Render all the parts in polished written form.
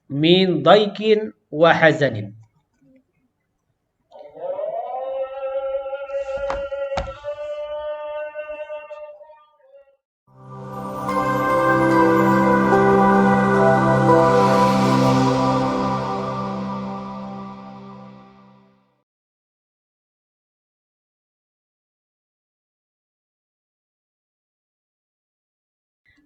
min daikin wa hazanin.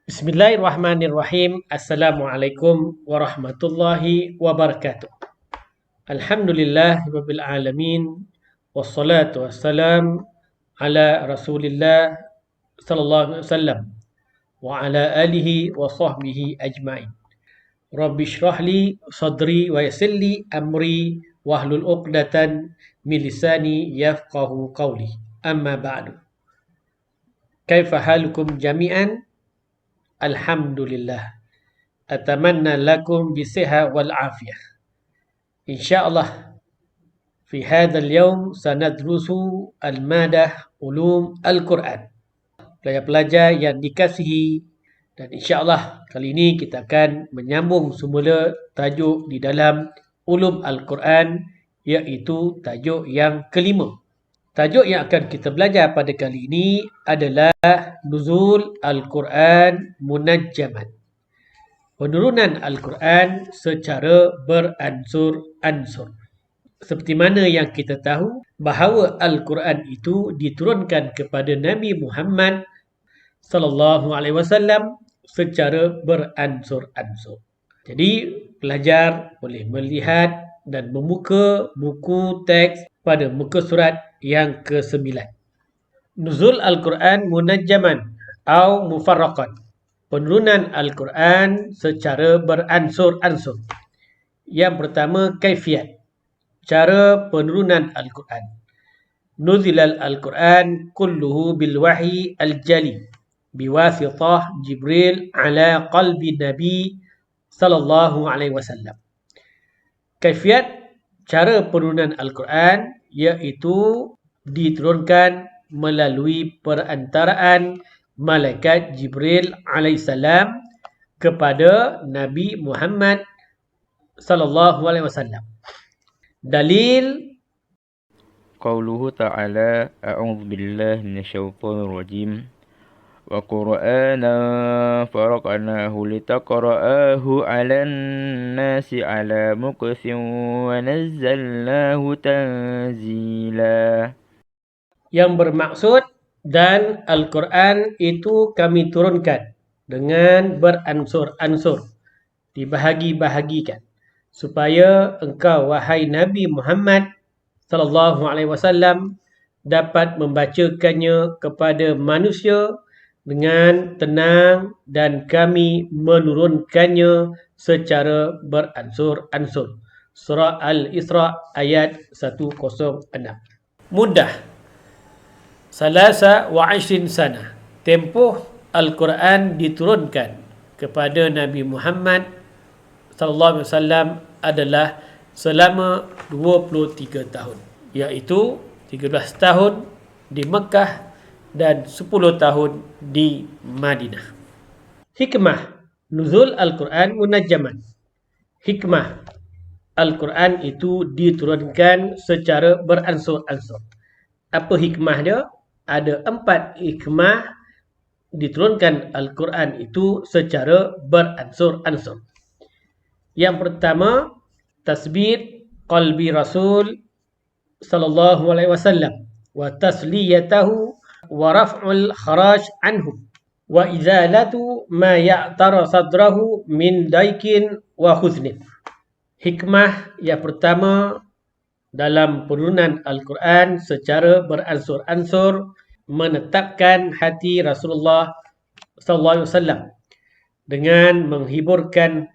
Bismillahirrahmanirrahim. Assalamualaikum warahmatullahi wabarakatuh. Alhamdulillahirabbil alamin wassalatu wassalam ala Rasulillah sallallahu alaihi wasallam wa ala alihi wa sahbihi ajmain. Rabbi shrah li sadri wa yassir li amri wahlul 'uqdatan min lisani yafqahu qawli. Amma ba'du. Kaifa halukum jami'an? Alhamdulillah. Atamanna lakum bisiha wal afiyah. Insyaallah fi hadzal yaum sanadrusu al-madah ulum al-Quran. Pelajar-pelajar yang dikasihi, dan insyaallah kali ini kita akan menyambung semula tajuk di dalam ulum al-Quran, iaitu tajuk yang kelima. Tajuk yang akan kita belajar pada kali ini adalah Nuzul Al-Quran Munajjaman. Penurunan Al-Quran secara beransur-ansur. Seperti mana yang kita tahu bahawa Al-Quran itu diturunkan kepada Nabi Muhammad sallallahu alaihi wasallam secara beransur-ansur. Jadi pelajar boleh melihat dan membuka buku teks pada muka surat yang ke-9. Nuzul Al-Quran Munajjaman atau Mufarraqan. Penurunan Al-Quran secara beransur-ansur. Yang pertama, kaifiat. Cara penurunan Al-Quran. Nuzilal Al-Quran kulluhu bil wahyi al-jali biwasitah Jibril ala qalbi Nabi sallallahu alaihi wasallam. Kaifiat cara penurunan Al-Quran iaitu diturunkan melalui perantaraan malaikat Jibril alaihissalam kepada Nabi Muhammad sallallahu alaihi wasallam. Dalil qauluhu ta'ala a'udzu billahi minasyaitonir rajim wa qur'anan faraqnahu litaqra'ahu 'alan nasi 'ala muqsin wa nazzalnahu tanzila. Yang bermaksud, dan Al-Quran itu kami turunkan dengan beransur-ansur, dibahagi-bahagikan, supaya engkau wahai Nabi Muhammad sallallahu alaihi wasallam dapat membacakannya kepada manusia dengan tenang, dan kami menurunkannya secara beransur-ansur. Surah Al-Isra ayat 106. Mudah. Salasa wa 20 sana. Tempoh Al-Quran diturunkan kepada Nabi Muhammad sallallahu alaihi wasallam adalah selama 23 tahun, iaitu 13 tahun di Mekah dan 10 tahun di Madinah. Hikmah Nuzul Al-Quran Munajjaman. Hikmah Al-Quran itu diturunkan secara beransur-ansur. Apa hikmah dia? Ada 4 hikmah diturunkan Al-Quran itu secara beransur-ansur. Yang pertama, tasbit qalbi Rasul sallallahu alaihi wasallam wa tasliyatahu wa raf'ul kharaj anhu wa izalatu ma ya'tara sadrahu min daikin wa khuznin. Hikmah yang pertama dalam penurunan Al-Quran secara beransur-ansur, menetapkan hati Rasulullah sallallahu alaihi wasallam dengan menghiburkan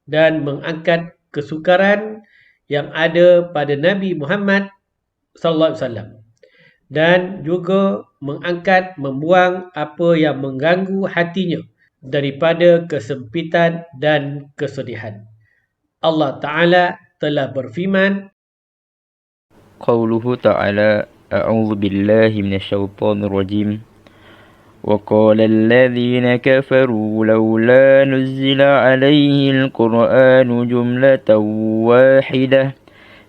dan mengangkat kesukaran yang ada pada Nabi Muhammad sallallahu alaihi wasallam, dan juga mengangkat, membuang apa yang mengganggu hatinya daripada kesempitan dan kesedihan. Allah Ta'ala telah berfirman, Qauluhu ta'ala a'udzu billahi minasyaitonir rajim وقال الذين كفروا لولا نزل عليه القرآن جملة واحدة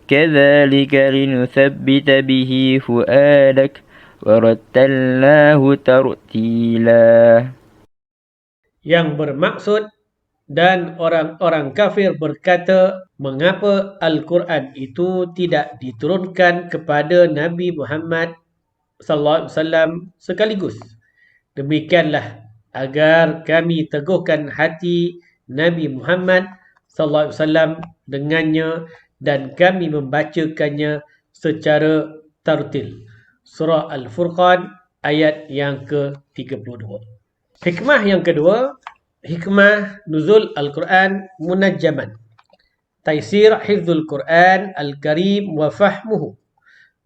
كذلك لنثبت به فؤادك ورتلناه ترتيلا. Yang bermaksud, dan orang-orang kafir berkata, mengapa Al-Quran itu tidak diturunkan kepada Nabi Muhammad SAW sekaligus? Demikianlah agar kami teguhkan hati Nabi Muhammad SAW dengannya dan kami membacakannya secara tartil. Surah Al-Furqan ayat yang ke-32. Hikmah yang kedua, hikmah nuzul Al-Quran munajjaman. Taysir hifdzul Quran Al-Karim wa fahmuhu.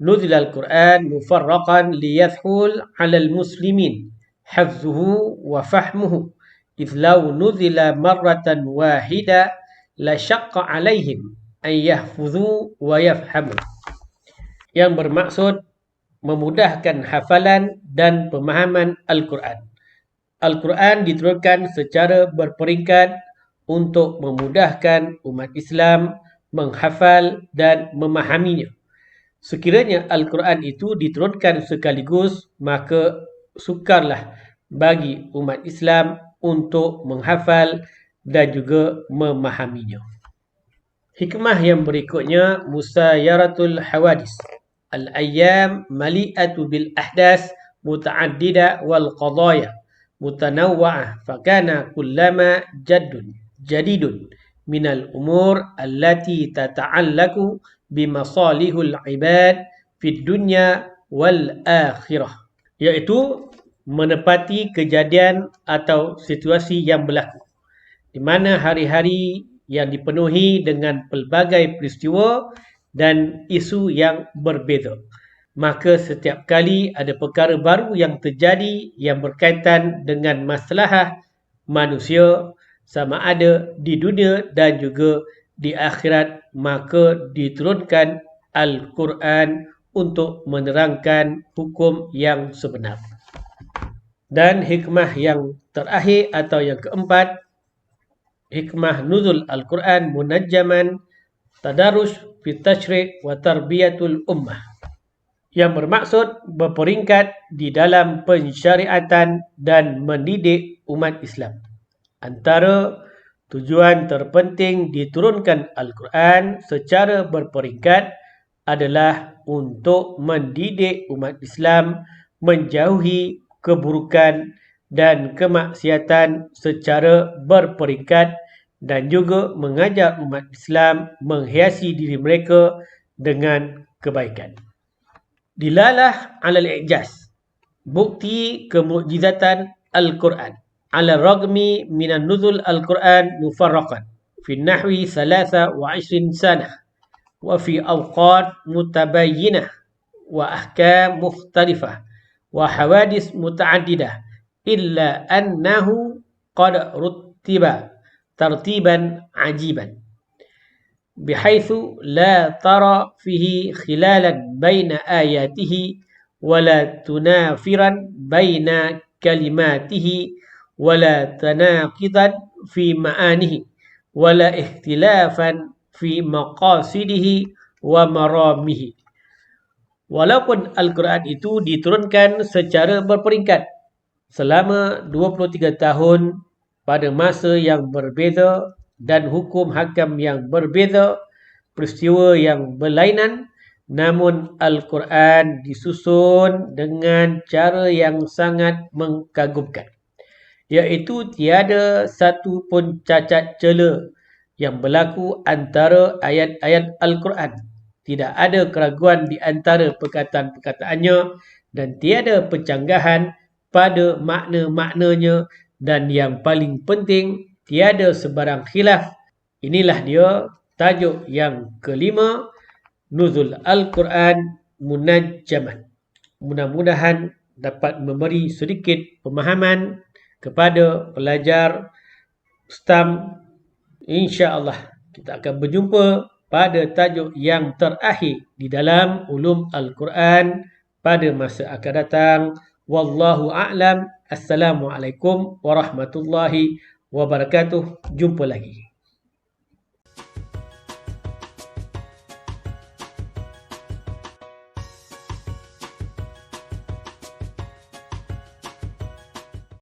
Nuzul Al-Quran mufarraqan liyathul 'alal muslimin hifdzuhu wa fahmuhu. إذ لو نزل مرة واحدة لشق عليهم أن يحفظوا ويفهموا. Yang bermaksud memudahkan hafalan dan pemahaman Al-Quran. Al-Quran diturunkan secara berperingkat untuk memudahkan umat Islam menghafal dan memahaminya. Sekiranya Al-Quran itu diturunkan sekaligus, maka sukarlah bagi umat Islam untuk menghafal dan juga memahaminya. Hikmah yang berikutnya, musayaratul hawadis. Al-ayyam mali'atu bil ahdas muta'addida wal qadaya mutanawwa'ah fakana kullama jadidun minal umur allati tata'allaku bimasalihul ibad fid dunya wal akhirah, iaitu menepati kejadian atau situasi yang berlaku di mana hari-hari yang dipenuhi dengan pelbagai peristiwa dan isu yang berbeza. Maka setiap kali ada perkara baru yang terjadi yang berkaitan dengan masalah manusia, sama ada di dunia dan juga di akhirat, maka diturunkan Al-Quran untuk menerangkan hukum yang sebenar. Dan hikmah yang terakhir atau yang keempat, hikmah nuzul Al-Quran munajjaman tadarus fi tashri' wa tarbiyatul ummah, yang bermaksud berperingkat di dalam pensyariatan dan mendidik umat Islam. Antara tujuan terpenting diturunkan Al-Quran secara berperingkat adalah untuk mendidik umat Islam menjauhi keburukan dan kemaksiatan secara berperingkat dan juga mengajar umat Islam menghiasi diri mereka dengan kebaikan. Dilalah alal i'jaz, bukti kemukjizatan Al-Quran. Ala ragmi minan nuzul Al-Quran mufarraqan fi nahwi 23 sanah wa fi awqat mutabayyinah wa ahkam mukhtalifah wa hawadis muta'addidah illa annahu qad ruttiba tartiban ajiban بحيث لا ترى فيه خلالا بين آياته ولا تنافرا بين كلماته ولا تناقضا في معانيه ولا اختلافا في مقاصده ومرامه. Walaupun Al-Quran itu diturunkan secara berperingkat selama 23 tahun pada masa yang berbeza dan hukum hakam yang berbeza, peristiwa yang berlainan, namun Al-Quran disusun dengan cara yang sangat mengagumkan, iaitu tiada satu pun cacat cela yang berlaku antara ayat-ayat Al-Quran. Tidak ada keraguan di antara perkataan-perkataannya dan tiada pencanggahan pada makna-maknanya, dan yang paling penting, tiada sebarang khilaf. Inilah dia tajuk yang kelima, nuzul Al-Quran munajjaman. Mudah-mudahan dapat memberi sedikit pemahaman kepada pelajar STAM. InsyaAllah kita akan berjumpa pada tajuk yang terakhir di dalam ulum Al-Quran pada masa akan datang. Wallahu a'lam. Assalamualaikum warahmatullahi wabarakatuh. Jumpa lagi.